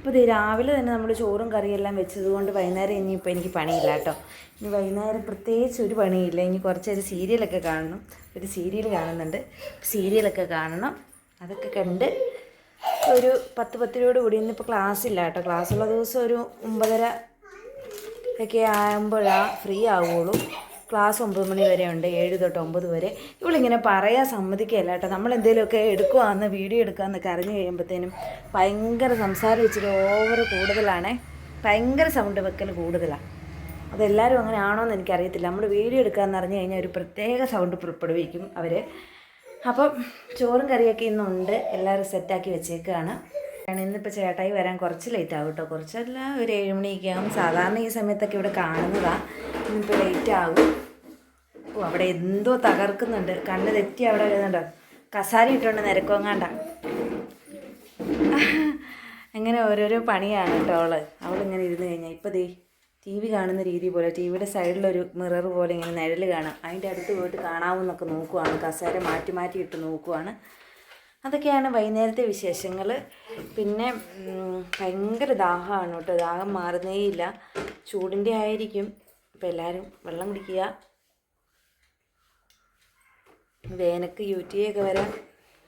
അപ്പോൾ ഇത് രാവിലെ തന്നെ നമ്മൾ ചോറും കറിയെല്ലാം വെച്ചതുകൊണ്ട് വൈകുന്നേരം ഇനിയിപ്പോൾ എനിക്ക് പണിയില്ല കേട്ടോ. ഇനി വൈകുന്നേരം പ്രത്യേകിച്ച് ഒരു പണിയില്ല. ഇനി കുറച്ചൊരു സീരിയലൊക്കെ കാണണം. ഒരു സീരിയൽ കാണുന്നുണ്ട്. സീരിയലൊക്കെ കാണണം. അതൊക്കെ കണ്ട് ഒരു 10 കൂടി ഇന്നിപ്പോൾ ക്ലാസ്സില്ല കേട്ടോ. ക്ലാസ്സുള്ള ദിവസം ഒരു 9:30 ഒക്കെ ആകുമ്പോഴാണ് ഫ്രീ ആവുകയുള്ളൂ. ക്ലാസ് 9 മണി വരെ ഉണ്ട്, 7 തൊട്ട് 9 വരെ. ഇവളിങ്ങനെ പറയാൻ സമ്മതിക്കുകയല്ല കേട്ടോ. നമ്മളെന്തെങ്കിലുമൊക്കെ എടുക്കുവാന്ന് വീഡിയോ എടുക്കാമെന്നൊക്കെ അറിഞ്ഞു കഴിയുമ്പോഴത്തേനും ഭയങ്കര സംസാരം ഇച്ചിരി ഓവർ കൂടുതലാണേ. ഭയങ്കര സൗണ്ട് വെക്കൽ കൂടുതലാണ്. അതെല്ലാവരും അങ്ങനെ ആണോയെന്ന് എനിക്കറിയത്തില്ല. നമ്മൾ വീഡിയോ എടുക്കാമെന്ന് അറിഞ്ഞു കഴിഞ്ഞാൽ ഒരു പ്രത്യേക സൗണ്ട് പുറപ്പെടുവിക്കും അവർ. അപ്പം ചോറും കറിയൊക്കെ ഇന്നുണ്ട്, എല്ലാവരും സെറ്റാക്കി വെച്ചേക്കുകയാണ്. ഇന്നിപ്പോൾ ചേട്ടായി വരാൻ കുറച്ച് ലേറ്റ് ആകും കേട്ടോ. കുറച്ചല്ല, ഒരു 7 മണിയൊക്കെ ആകും. സാധാരണ ഈ സമയത്തൊക്കെ ഇവിടെ കാണുന്നതാണ്. ഇന്നിപ്പോൾ ലേറ്റ് ആകും. ഓ, അവിടെ എന്തോ തകർക്കുന്നുണ്ട്. കണ്ണ് തെറ്റി അവിടെ വരുന്നുണ്ടോ, കസാര ഇട്ടുകൊണ്ട് നിരക്കുവങ്ങാണ്ട. അങ്ങനെ ഓരോരോ പണിയാണ് കേട്ടോ അവളിങ്ങനെ ഇരുന്ന് കഴിഞ്ഞാൽ. ഇപ്പോൾ ദേ ടി വി കാണുന്ന രീതി പോലെ ടി വിയുടെ സൈഡിലൊരു മിറർ പോലെ ഇങ്ങനെ നിഴൽ കാണാം. അതിൻ്റെ അടുത്ത് പോയിട്ട് കാണാവുന്നൊക്കെ നോക്കുവാണ്. കസേര മാറ്റി മാറ്റി ഇട്ട് നോക്കുവാണ്. അതൊക്കെയാണ് വൈകുന്നേരത്തെ വിശേഷങ്ങൾ. പിന്നെ ഭയങ്കര ദാഹമാണ് കേട്ടോ. ദാഹം മാറുന്നേയില്ല. ചൂടിൻ്റെ ആയിരിക്കും. അപ്പോൾ എല്ലാവരും വെള്ളം കുടിക്കുക. വേനൽക്ക് UTI ഒക്കെ വരാൻ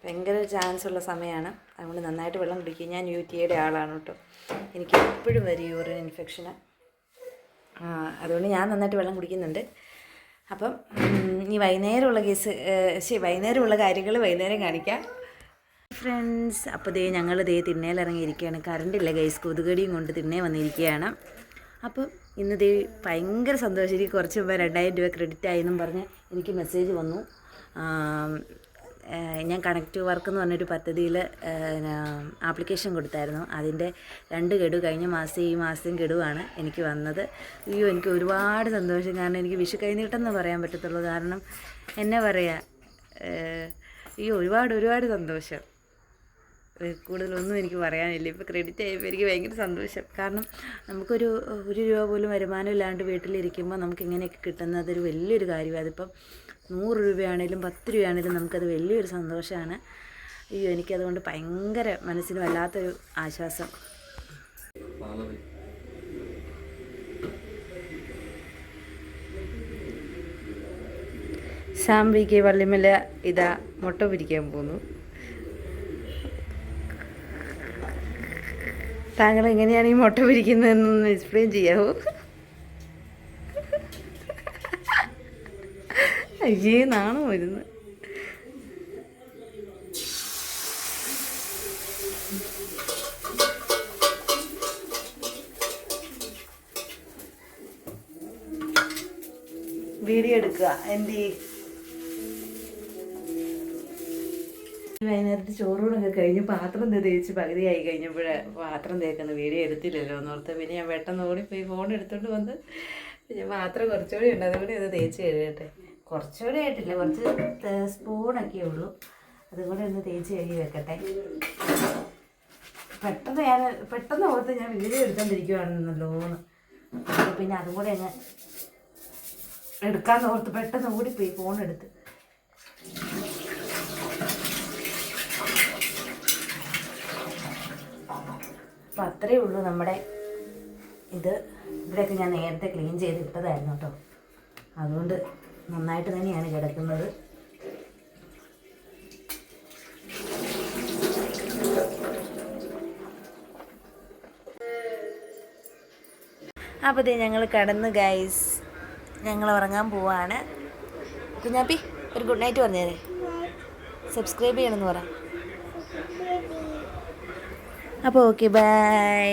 ഭയങ്കര ചാൻസ് ഉള്ള സമയമാണ്. അതുകൊണ്ട് നന്നായിട്ട് വെള്ളം കുടിക്കുക. ഞാൻ UTIയുടെ ആളാണ് കേട്ടോ. എനിക്ക് എപ്പോഴും വരും യൂറിൻ ഇൻഫെക്ഷന്. അതുകൊണ്ട് ഞാൻ നന്നായിട്ട് വെള്ളം കുടിക്കുന്നുണ്ട്. അപ്പം ഈ വൈകുന്നേരമുള്ള കാര്യങ്ങൾ വൈകുന്നേരം കാണിക്കാം ഫ്രണ്ട്സ്. അപ്പോൾ ഞങ്ങൾ തിണ്ണയിലിറങ്ങിയിരിക്കുകയാണ്. കറണ്ടില്ല ഗൈസ്. കൊതുകടിയും കൊണ്ട് തിണ്ണേ വന്നിരിക്കുകയാണ്. അപ്പം ഇന്ന് ഭയങ്കര സന്തോഷം. എനിക്ക് കുറച്ച് മുമ്പ് 2000 രൂപ ക്രെഡിറ്റ് ആയെന്നും പറഞ്ഞ് എനിക്ക് മെസ്സേജ് വന്നു. ഞാൻ കണക്റ്റ് വർക്ക് എന്ന് പറഞ്ഞൊരു പദ്ധതിയിൽ ആപ്ലിക്കേഷൻ കൊടുത്തായിരുന്നു. അതിൻ്റെ 2 ഗഡു കഴിഞ്ഞ മാസം ഈ മാസം ഗഡുവാണ് എനിക്ക് വന്നത്. അയ്യോ, എനിക്ക് ഒരുപാട് സന്തോഷം. കാരണം എനിക്ക് വിഷു കൈനീട്ടെന്ന് പറയാൻ പറ്റത്തുള്ളൂ. കാരണം എന്നാ പറയുക, അയ്യോ ഒരുപാട് സന്തോഷം. കൂടുതലൊന്നും എനിക്ക് പറയാനില്ല. ഇപ്പോൾ ക്രെഡിറ്റ് ആയപ്പോൾ എനിക്ക് ഭയങ്കര സന്തോഷം. കാരണം നമുക്കൊരു 1 രൂപ പോലും വരുമാനം ഇല്ലാണ്ട് വീട്ടിലിരിക്കുമ്പോൾ നമുക്ക് ഇങ്ങനെയൊക്കെ കിട്ടുന്നത് അതൊരു വലിയൊരു കാര്യമാണ്. അതിപ്പം 100 രൂപയാണേലും 10 രൂപയാണേലും നമുക്കത് വലിയൊരു സന്തോഷമാണ്. അയ്യോ, എനിക്കതുകൊണ്ട് ഭയങ്കര മനസ്സിന് വല്ലാത്തൊരു ആശ്വാസം. സാംബിക്ക് വള്ളിമല ഇതാ മുട്ട പിരിക്കാൻ പോന്നു. താങ്കൾ എങ്ങനെയാണ് ഈ മുട്ട പിരിക്കുന്നതെന്നൊന്ന് എക്സ്പ്ലെയിൻ ചെയ്യാവോ? അയ്യേ, നാണം വരുന്നു. വീഡിയോ എടുക്കുക. വൈകുന്നേരത്തെ ചോറൂടൊക്കെ കഴിഞ്ഞ് പാത്രം തേച്ച് പകുതിയായി കഴിഞ്ഞപ്പോൾ പാത്രം തേക്കുന്ന വീഡിയോ എടുത്തില്ലല്ലോ എന്നോർത്ത് പിന്നെ ഞാൻ പെട്ടെന്ന് ഓടിപ്പോയി ഫോൺ എടുത്തോണ്ട് വന്ന് പിന്നെ പാത്രം കുറച്ചുകൂടി ഉണ്ട്. അതുകൂടി അത് തേച്ച് കഴുകട്ടെ. കുറച്ചുകൂടി ആയിട്ടില്ല, കുറച്ച് സ്പൂണൊക്കെ ഉള്ളൂ. അതും കൂടെ ഒന്ന് തേച്ച് കഴുകി വെക്കട്ടെ. പെട്ടെന്ന് ഓർത്ത് ഞാൻ വീഡിയോ എടുത്തോണ്ടിരിക്കുവാണെന്നല്ലോന്ന്. പിന്നെ അതും കൂടെ അങ്ങ് എടുക്കാമെന്ന് ഓർത്ത് പെട്ടെന്ന് ഓടിപ്പോയി ഫോൺ എടുത്ത്. അപ്പം അത്രയേ ഉള്ളൂ നമ്മുടെ ഇത്. ഇവിടെയൊക്കെ ഞാൻ നേരത്തെ ക്ലീൻ ചെയ്തിട്ടതായിരുന്നു കേട്ടോ. അതുകൊണ്ട് നന്നായിട്ട് തന്നെയാണ് കിടക്കുന്നത്. അപ്പോൾ ഞങ്ങൾ കിടന്ന് ഗൈസ്, ഞങ്ങൾ ഉറങ്ങാൻ പോവാണ്. കുഞ്ഞാപ്പി ഒരു ഗുഡ് നൈറ്റ് പറഞ്ഞേരെ. സബ്സ്ക്രൈബ് ചെയ്യണമെന്ന് പറ. അപ്പോൾ ഓക്കെ, ബൈ.